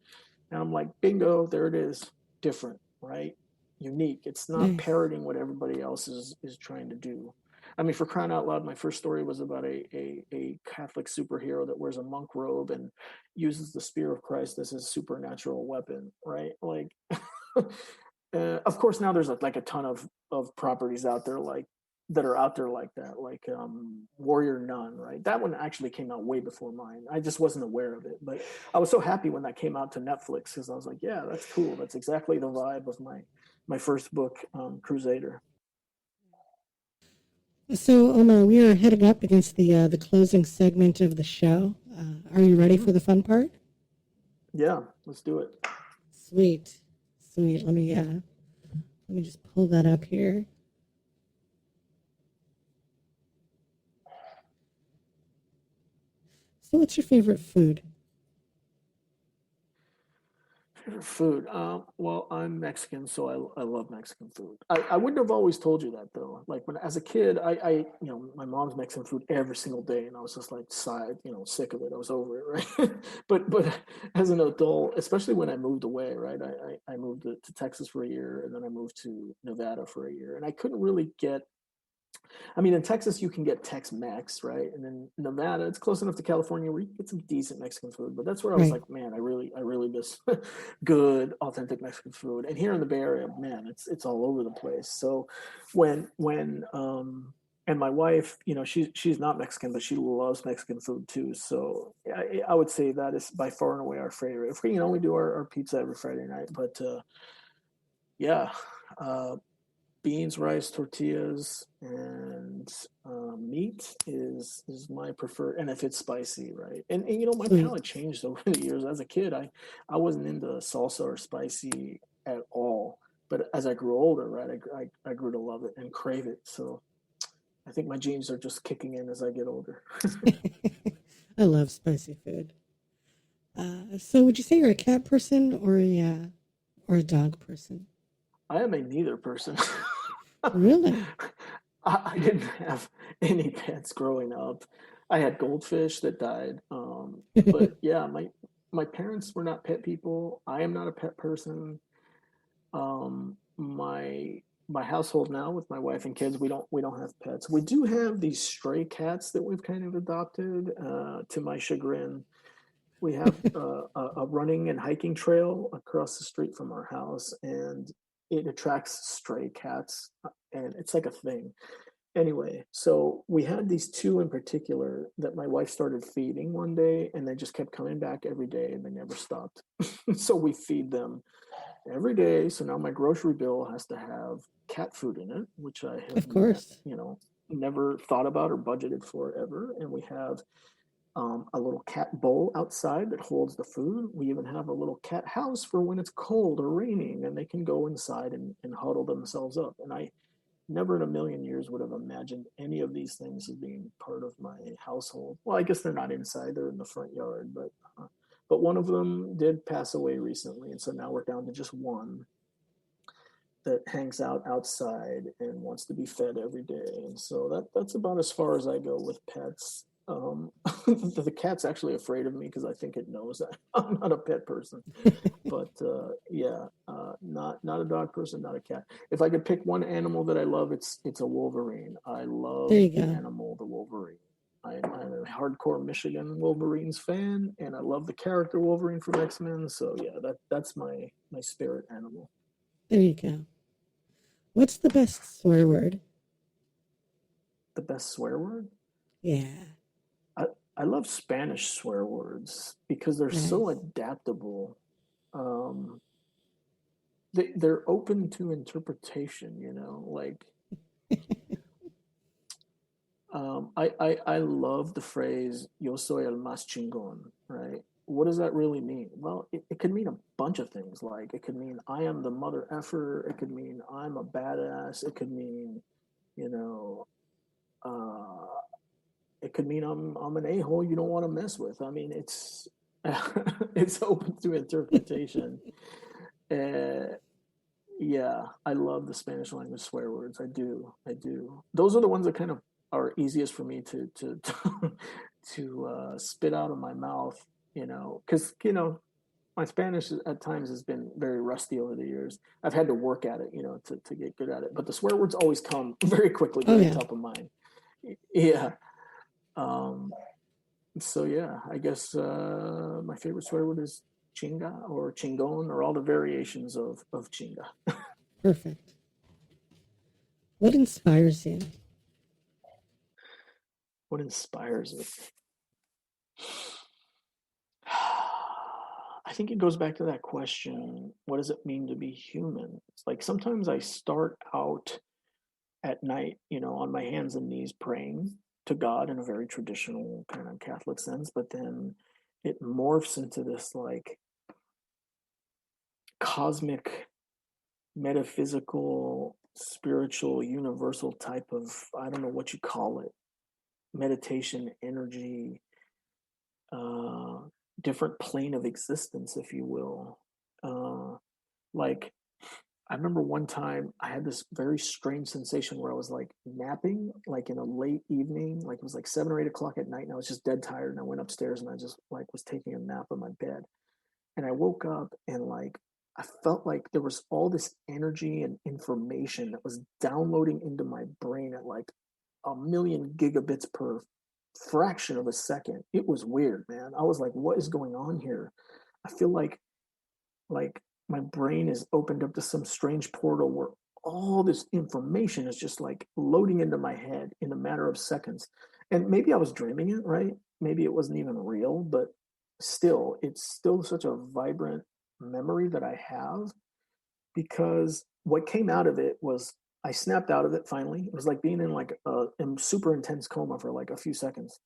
And I'm like, bingo, there it is. Different, right? Unique. It's not parroting what everybody else is trying to do. I mean, for crying out loud, my first story was about a Catholic superhero that wears a monk robe and uses the spear of Christ as his supernatural weapon, right? Like, of course, now there's like a ton of properties out there that are out there like that, like Warrior Nun, right? That one actually came out way before mine. I just wasn't aware of it, but I was so happy when that came out to Netflix because I was like, yeah, that's cool. That's exactly the vibe of my first book, CruZader. So, Omar, we are heading up against the closing segment of the show. Are you ready for the fun part? Yeah, let's do it. Sweet. Let me just pull that up here. So, what's your favorite food? Favorite food? Well, I'm Mexican, so I love Mexican food. I wouldn't have always told you that though. Like when as a kid, my mom's Mexican food every single day, and I was just like sick of it. I was over it, right? but as an adult, especially when I moved away, right? I moved to Texas for a year, and then I moved to Nevada for a year, and I couldn't really get. I mean, in Texas, you can get Tex-Mex, right? And then Nevada, it's close enough to California where you can get some decent Mexican food. But that's where I was like, man, I really miss good, authentic Mexican food. And here in the Bay Area, man, it's all over the place. So when and my wife, she's not Mexican, but she loves Mexican food too. So I would say that is by far and away our favorite. If we do our pizza every Friday night, but yeah. beans, rice, tortillas, and meat is my preferred. And if it's spicy, right? And you know, my Sweet. palate changed over the years. As a kid, I wasn't into salsa or spicy at all. But as I grew older, right, I grew to love it and crave it. So I think my genes are just kicking in as I get older. I love spicy food. So would you say you're a cat person or a dog person? I am a neither person. Really? I didn't have any pets growing up. I had goldfish that died. But yeah, my parents were not pet people. I am not a pet person. My household now with my wife and kids, we don't have pets. We do have these stray cats that we've kind of adopted. To my chagrin, we have a running and hiking trail across the street from our house, and it attracts stray cats, and it's like a thing. Anyway, so we had these two in particular that my wife started feeding one day, and they just kept coming back every day, and they never stopped. So we feed them every day. So now my grocery bill has to have cat food in it, which I have, Of course. never thought about or budgeted for ever. And we have a little cat bowl outside that holds the food. We even have a little cat house for when it's cold or raining and they can go inside and huddle themselves up. And I never in a million years would have imagined any of these things as being part of my household. Well, I guess they're not inside, they're in the front yard, but one of them did pass away recently. And so now we're down to just one that hangs out outside and wants to be fed every day. And so that's about as far as I go with pets. The cat's actually afraid of me because I think it knows I'm not a pet person. But yeah, not a dog person, not a cat. If I could pick one animal that I love, it's a Wolverine. I love There you the go. animal, the Wolverine. I'm a hardcore Michigan Wolverines fan, and I love the character Wolverine from X-Men. So yeah, that's my spirit animal. There you go. What's the best swear word? The best swear word? Yeah. I love Spanish swear words because they're so Nice. adaptable. Um, they're open to interpretation, like I love the phrase "Yo soy el más chingón," right? What does that really mean? Well, it could mean a bunch of things. Like it could mean I am the mother effer. It could mean I'm a badass. It could mean, you know, uh, it could mean I'm an a-hole you don't want to mess with. I mean, it's it's open to interpretation. Uh, yeah, I love the Spanish language swear words. I do. I do. Those are the ones that kind of are easiest for me to spit out of my mouth, because my Spanish at times has been very rusty over the years. I've had to work at it, to get good at it. But the swear words always come very quickly, Oh very yeah. top of mind. Yeah. Um, so yeah, I guess my favorite swear word is chinga or chingon or all the variations of chinga. Perfect. What inspires you? What inspires it? I think it goes back to that question, what does it mean to be human? It's like sometimes I start out at night, on my hands and knees praying to God in a very traditional kind of Catholic sense, but then it morphs into this like cosmic, metaphysical, spiritual, universal type of, I don't know what you call it, meditation, energy, uh, different plane of existence, if you will. Like, I remember one time I had this very strange sensation where I was like napping, like in a late evening, like it was like 7 or 8 o'clock at night, and I was just dead tired. And I went upstairs and I just like was taking a nap on my bed. And I woke up and like I felt like there was all this energy and information that was downloading into my brain at like a million gigabits per fraction of a second. It was weird, man. I was like, what is going on here? I feel like my brain is opened up to some strange portal where all this information is just like loading into my head in a matter of seconds. And maybe I was dreaming it, right? Maybe it wasn't even real, but still, it's still such a vibrant memory that I have because what came out of it was I snapped out of it finally. It was like being in like a super intense coma for like a few seconds.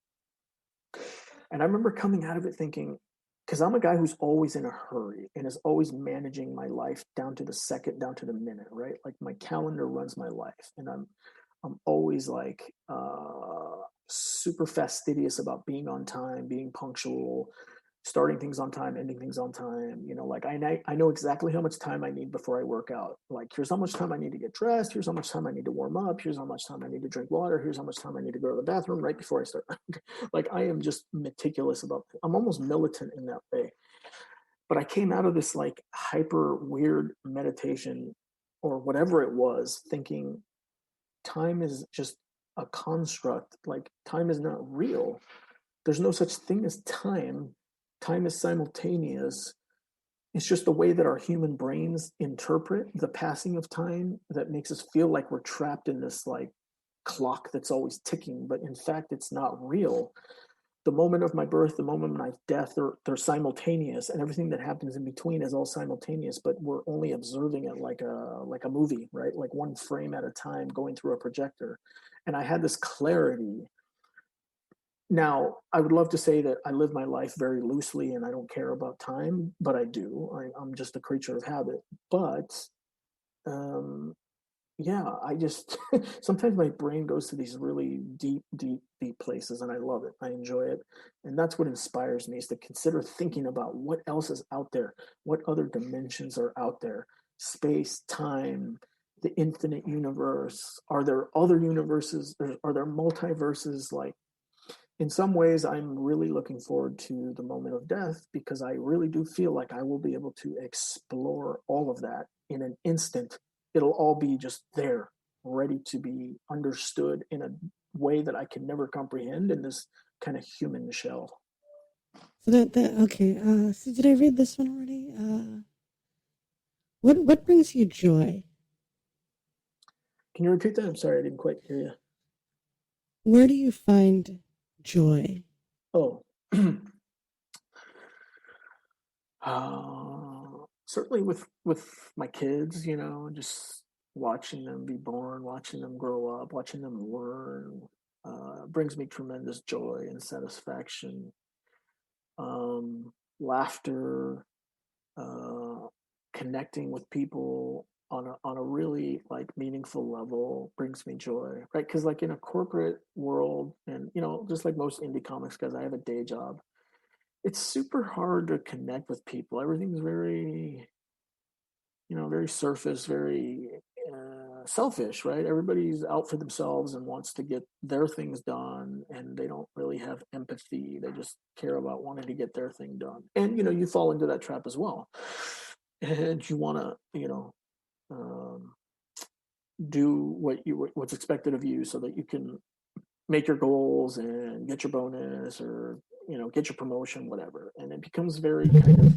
And I remember coming out of it thinking, because I'm a guy who's always in a hurry and is always managing my life down to the second, down to the minute, right? Like my calendar runs my life, and I'm always like super fastidious about being on time, being punctual, starting things on time, ending things on time. You know, like I know exactly how much time I need before I work out. Like, here's how much time I need to get dressed. Here's how much time I need to warm up. Here's how much time I need to drink water. Here's how much time I need to go to the bathroom right before I start. Like, I am just meticulous about, I'm almost militant in that way. But I came out of this like hyper weird meditation or whatever it was, thinking time is just a construct. Like, time is not real. There's no such thing as time. Time is simultaneous. It's just the way that our human brains interpret the passing of time that makes us feel like we're trapped in this like clock that's always ticking, but in fact, it's not real. The moment of my birth, the moment of my death, they're simultaneous, and everything that happens in between is all simultaneous, but we're only observing it like a movie, right? Like one frame at a time going through a projector. And I had this clarity. Now, I would love to say that I live my life very loosely and I don't care about time, but I do. I'm just a creature of habit. But um, yeah, I just sometimes my brain goes to these really deep, deep, deep places, and I love it. I enjoy it, and that's what inspires me, is to consider thinking about what else is out there, what other dimensions are out there, space, time, the infinite universe. Are there other universes? Are there multiverses? Like, in some ways, I'm really looking forward to the moment of death, because I really do feel like I will be able to explore all of that in an instant. It'll all be just there, ready to be understood in a way that I can never comprehend in this kind of human shell. So that okay. So did I read this one already? What brings you joy? Can you repeat that? I'm sorry, I didn't quite hear you. Where do you find joy? Oh, certainly with my kids, you know, just watching them be born, watching them grow up, watching them learn, brings me tremendous joy and satisfaction. Laughter, uh, connecting with people on a really like meaningful level brings me joy, right? Because like in a corporate world, and you know, just like most indie comics guys, I have a day job. It's super hard to connect with people. Everything's very, you know, very surface, very selfish, right? Everybody's out for themselves and wants to get their things done, and they don't really have empathy. They just care about wanting to get their thing done. And, you know, you fall into that trap as well. And you want to, you know, um, do what's expected of you so that you can make your goals and get your bonus, or you know, get your promotion, whatever. And it becomes very kind of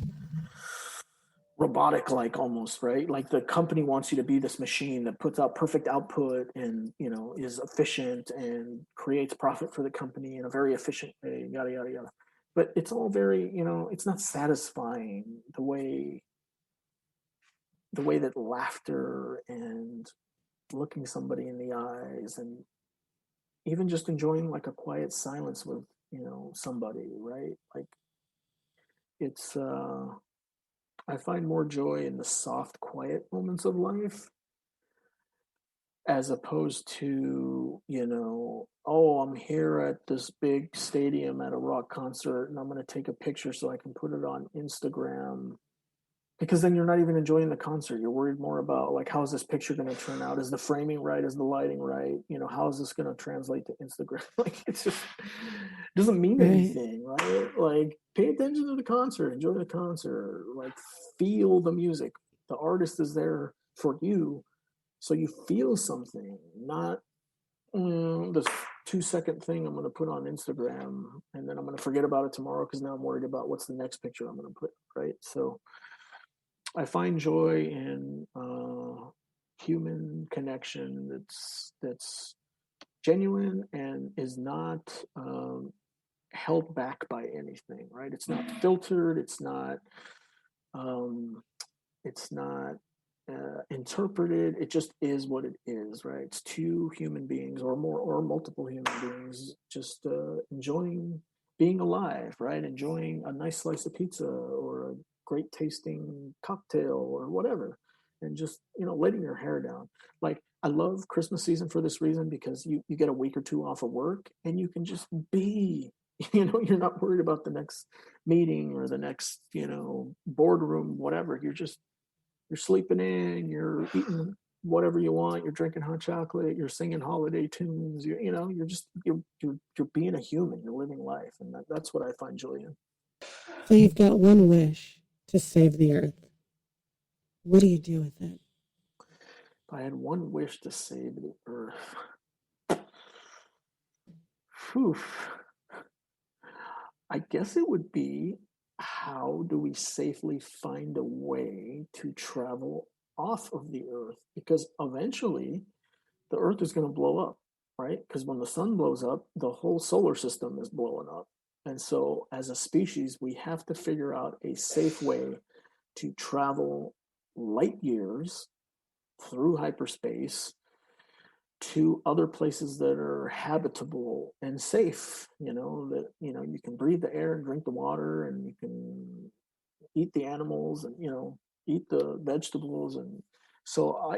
robotic, like, almost, right? Like the company wants you to be this machine that puts out perfect output and, you know, is efficient and creates profit for the company in a very efficient way, yada yada yada. But it's all very, you know, it's not satisfying the way that laughter and looking somebody in the eyes, and even just enjoying like a quiet silence with, you know, somebody, right? Like, it's I find more joy in the soft, quiet moments of life, as opposed to, you know, oh, I'm here at this big stadium at a rock concert and I'm going to take a picture so I can put it on Instagram. Because then you're not even enjoying the concert. You're worried more about, like, how is this picture going to turn out? Is the framing right? Is the lighting right? You know, how is this going to translate to Instagram? Like, it's just doesn't mean Right. anything, right? Like, pay attention to the concert, enjoy the concert, like, feel the music. The artist is there for you, so you feel something, not this 2-second thing I'm going to put on Instagram and then I'm going to forget about it tomorrow because now I'm worried about what's the next picture I'm going to put, right? So I find joy in human connection that's genuine and is not held back by anything, right? It's not filtered. Um, it's not interpreted. It just is what it is, right? It's two human beings or more or multiple human beings just enjoying being alive, right? Enjoying a nice slice of pizza or a great tasting cocktail or whatever, and just letting your hair down. Like, I love Christmas season for this reason, because you get a week or two off of work and you can just be. You're not worried about the next meeting or the next boardroom, whatever. You're sleeping in, you're eating whatever you want, you're drinking hot chocolate, you're singing holiday tunes, you're being a human, you're living life, and that's what I find joy in. So you've got one wish to save the earth. What do you do with it? If I had one wish to save the earth, whew, I guess it would be, how do we safely find a way to travel off of the earth? Because eventually the earth is going to blow up, right? Because when the sun blows up, the whole solar system is blowing up. And so as a species, we have to figure out a safe way to travel light years through hyperspace to other places that are habitable and safe, that you can breathe the air and drink the water, and you can eat the animals, and eat the vegetables. And so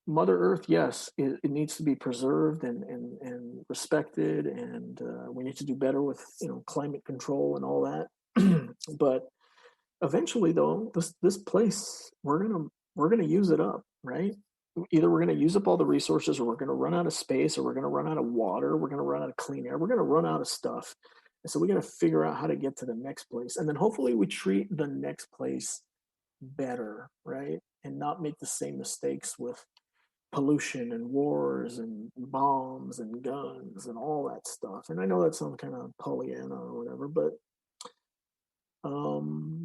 Mother Earth, yes, it needs to be preserved and respected, and we need to do better with climate control and all that. But eventually, though, this place, we're gonna use it up, right? Either we're going to use up all the resources, or we're going to run out of space, or we're going to run out of water, we're going to run out of clean air, we're going to run out of stuff. And so we got to figure out how to get to the next place, and then hopefully we treat the next place better, right? And not make the same mistakes with pollution and wars and bombs and guns and all that stuff. And I know that sounds kind of Pollyanna or whatever, but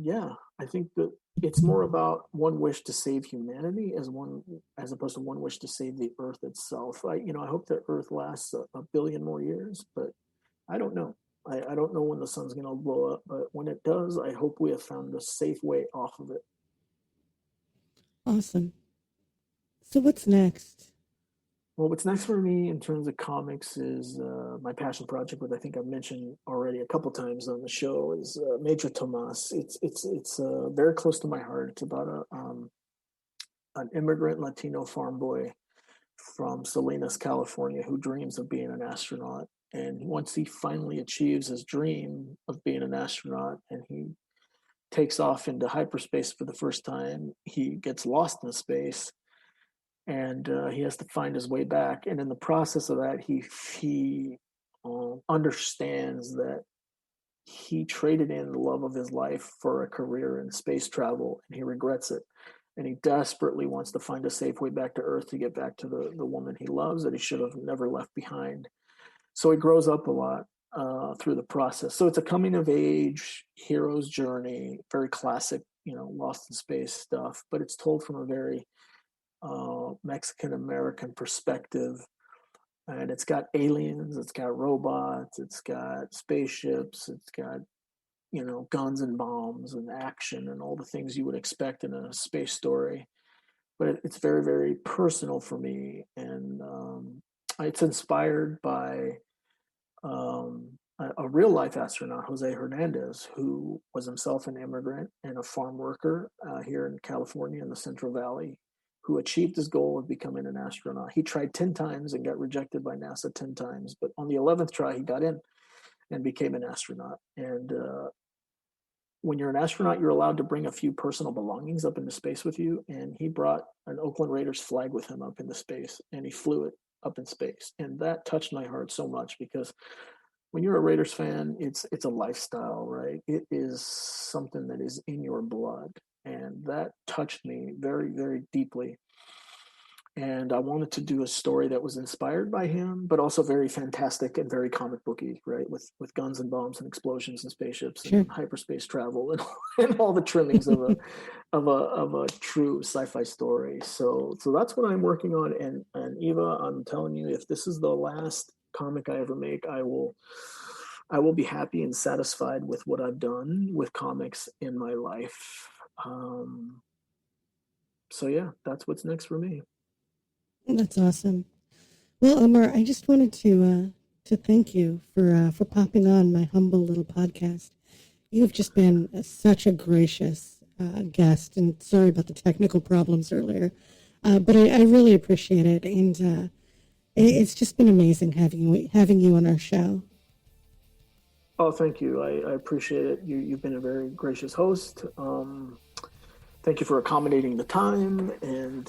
yeah, I think that it's more about one wish to save humanity as opposed to one wish to save the earth itself. I hope that earth lasts a billion more years, but I don't know. I don't know when the sun's going to blow up, but when it does, I hope we have found a safe way off of it. Awesome. So what's next? Well, what's next for me in terms of comics is my passion project, which I think I've mentioned already a couple times on the show, is Major Thomás. It's very close to my heart. It's about an immigrant Latino farm boy from Salinas, California, who dreams of being an astronaut. And once he finally achieves his dream of being an astronaut, and he takes off into hyperspace for the first time, he gets lost in space, and he has to find his way back. And in the process of that, he understands that he traded in the love of his life for a career in space travel, and he regrets it. And he desperately wants to find a safe way back to Earth to get back to the woman he loves that he should have never left behind. So he grows up a lot through the process. So it's a coming of age hero's journey, very classic, Lost in Space stuff, but it's told from a very Mexican American perspective. And it's got aliens, it's got robots, it's got spaceships, it's got guns and bombs and action and all the things you would expect in a space story. But it's very, very personal for me, and it's inspired by a real life astronaut, Jose Hernandez, who was himself an immigrant and a farm worker here in California in the Central Valley, who achieved his goal of becoming an astronaut. He tried 10 times and got rejected by NASA 10 times, but on the 11th try, he got in and became an astronaut. And when you're an astronaut, you're allowed to bring a few personal belongings up into space with you. And he brought an Oakland Raiders flag with him up into space, and he flew it up in space. And that touched my heart so much, because when you're a Raiders fan, it's a lifestyle, right? It is something that is in your blood. And that touched me very, very deeply. And I wanted to do a story that was inspired by him, but also very fantastic and very comic booky, right? With guns and bombs and explosions and spaceships and hyperspace travel and all the trimmings of a true sci-fi story. So that's what I'm working on. And Eva, I'm telling you, if this is the last comic I ever make, I will be happy and satisfied with what I've done with comics in my life. So yeah, that's what's next for me. That's awesome. Well, Omar, I just wanted to thank you for popping on my humble little podcast. You have just been such a gracious guest, and sorry about the technical problems earlier, but I really appreciate it, and it's just been amazing having you on our show. Oh, thank you. I appreciate it. You've been a very gracious host. Thank you for accommodating the time, and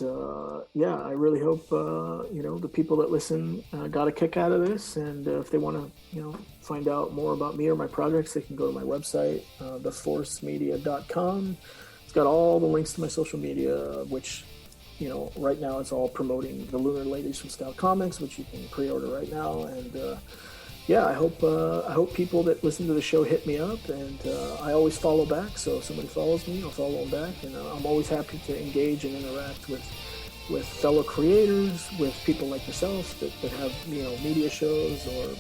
yeah, I really hope the people that listen got a kick out of this. And if they want to find out more about me or my projects, they can go to my website, theforcemedia.com. It's got all the links to my social media, which right now it's all promoting the Lunar Ladies from Scout Comics, which you can pre-order right now. And yeah, I hope people that listen to the show hit me up, and I always follow back. So if somebody follows me, I'll follow them back, and I'm always happy to engage and interact with fellow creators, with people like yourself that have media shows, or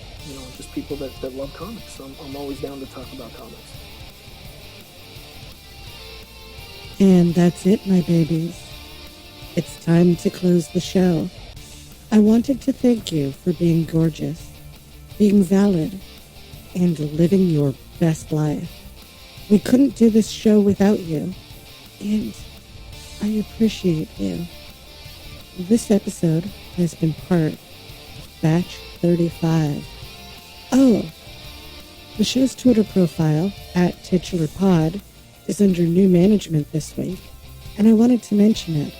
just people that love comics. So I'm always down to talk about comics. And that's it, my babies. It's time to close the show. I wanted to thank you for being gorgeous, being valid, and living your best life. We couldn't do this show without you, and I appreciate you. This episode has been part of Batch 35. Oh, the show's Twitter profile, @TitularPod, is under new management this week, and I wanted to mention it.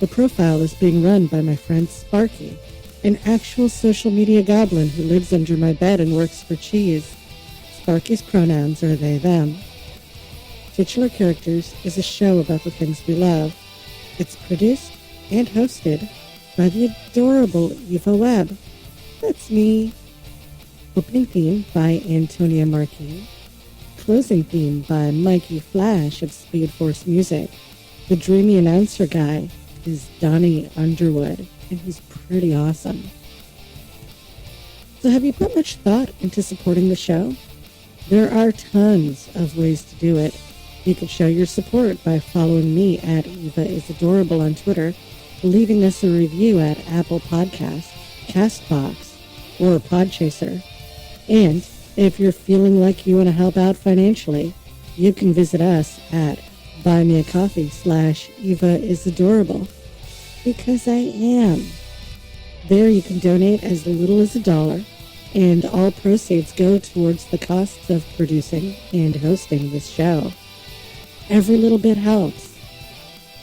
The profile is being run by my friend Sparky, an actual social media goblin who lives under my bed and works for cheese. Sparky's pronouns are they, them. Titular Characters is a show about the things we love. It's produced and hosted by the adorable Eva Webb. That's me. Opening theme by Antonia Marquis. Closing theme by Mikey Flash of Speed Force Music. The dreamy announcer guy is Donnie Underwood, and he's pretty awesome. So have you put much thought into supporting the show? There are tons of ways to do it. You can show your support by following me at Eva is Adorable on Twitter, leaving us a review at Apple Podcasts, CastBox, or Podchaser. And if you're feeling like you want to help out financially, you can visit us at buymeacoffee.com/Eva is Adorable, because I am. There you can donate as little as $1, and all proceeds go towards the costs of producing and hosting this show. Every little bit helps,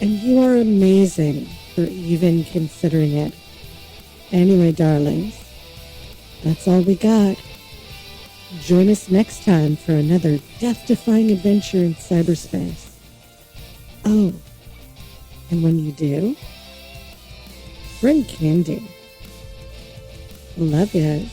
and you are amazing for even considering it. Anyway, darlings, that's all we got. Join us next time for another death-defying adventure in cyberspace. Oh, and when you do, bring candy. Love yous.